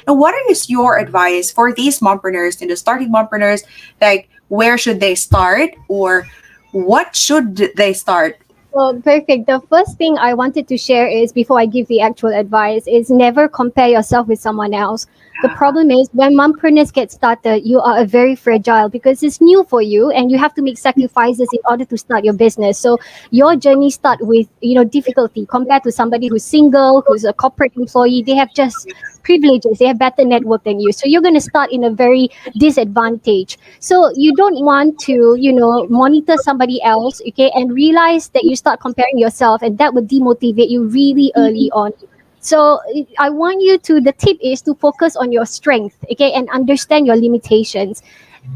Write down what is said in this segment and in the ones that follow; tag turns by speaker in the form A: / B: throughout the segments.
A: Now, what is your advice for these mompreneurs and the starting mompreneurs? Like, where should they start, or what should they start?
B: Well, perfect. The first thing I wanted to share is before I give the actual advice is never compare yourself with someone else. The problem is when mompreneurs get started, you are a very fragile because it's new for you and you have to make sacrifices in order to start your business. So your journey start with, difficulty compared to somebody who's single, who's a corporate employee. They have just privileges. They have better network than you. So you're going to start in a very disadvantage. So you don't want to, monitor somebody else, okay, and realize that you start comparing yourself, and that would demotivate you really early on. So I want you to, the tip is to focus on your strength, okay, and understand your limitations.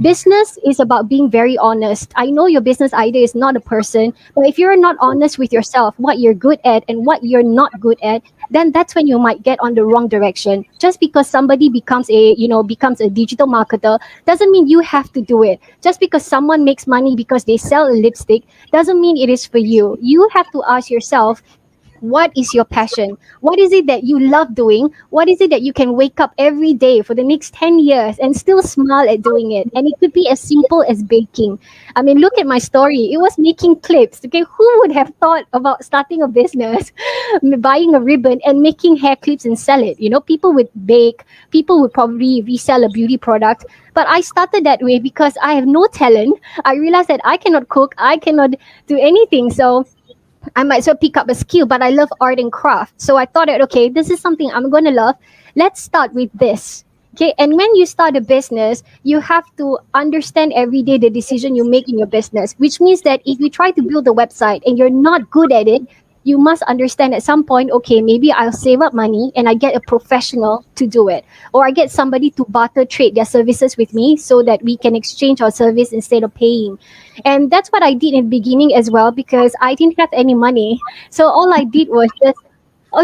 B: Business is about being very honest. I know your business idea is not a person, but if you're not honest with yourself, what you're good at and what you're not good at, then that's when you might get on the wrong direction. Just because somebody becomes a digital marketer doesn't mean you have to do it. Just because someone makes money because they sell a lipstick doesn't mean it is for you. You have to ask yourself, what is your passion? What is it that you love doing? What is it that you can wake up every day for the next 10 years and still smile at doing it? And it could be as simple as baking. I mean, look at my story. It was making clips. Okay, who would have thought about starting a business, buying a ribbon and making hair clips and sell it? People would bake, people would probably resell a beauty product. But I started that way because I have no talent. I realized that I cannot cook, I cannot do anything. So I might as well pick up a skill, but I love art and craft. So I thought that, okay, this is something I'm going to love. Let's start with this. Okay. And when you start a business, you have to understand every day the decision you make in your business, which means that if you try to build a website and you're not good at it, you must understand at some point, okay, maybe I'll save up money and I get a professional to do it. Or I get somebody to barter trade their services with me so that we can exchange our service instead of paying. And that's what I did in the beginning as well because I didn't have any money. So all I did was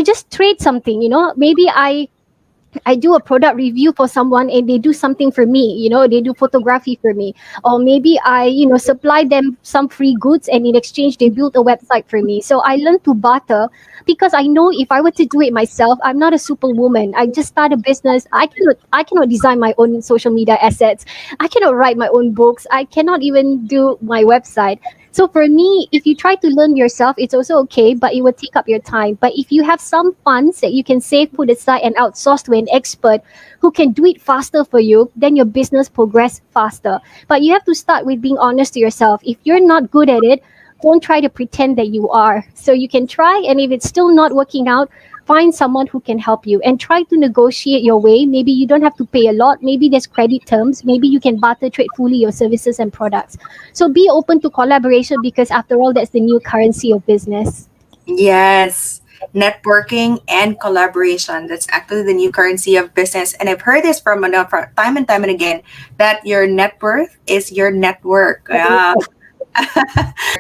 B: just trade something, maybe I do a product review for someone and they do something for me, they do photography for me. Or maybe I, supply them some free goods and in exchange they build a website for me. So I learned to barter because I know if I were to do it myself, I'm not a superwoman. I just start a business. I cannot design my own social media assets. I cannot write my own books. I cannot even do my website. So for me, if you try to learn yourself, it's also okay, but it will take up your time. But if you have some funds that you can save, put aside, and outsource to an expert who can do it faster for you, then your business progress faster. But you have to start with being honest to yourself. If you're not good at it, don't try to pretend that you are. So you can try, and if it's still not working out, find someone who can help you and try to negotiate your way. Maybe you don't have to pay a lot. Maybe there's credit terms. Maybe you can barter trade fully your services and products. So be open to collaboration because after all, that's the new currency of business.
A: Yes, networking and collaboration. That's actually the new currency of business. And I've heard this from time and time and again that your net worth is your network. Yeah.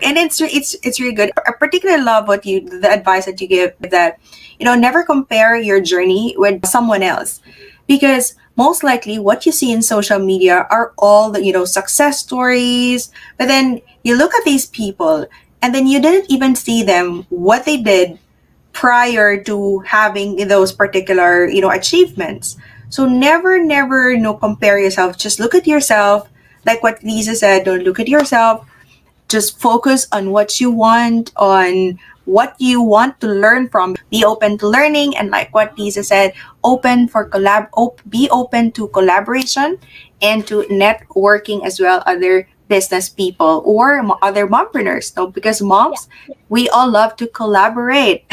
A: And it's really good. I particularly love the advice that you give, that never compare your journey with someone else, because most likely what you see in social media are all the success stories, but then you look at these people and then you didn't even see them what they did prior to having those particular achievements. So never compare yourself. Just look at yourself, like what Lisa said. Don't look at yourself, just focus on what you want, on what you want to learn from. Be open to learning, and like what Lisa said, be open to collaboration and to networking as well, other business people or other mompreneurs. No, because moms, we all love to collaborate.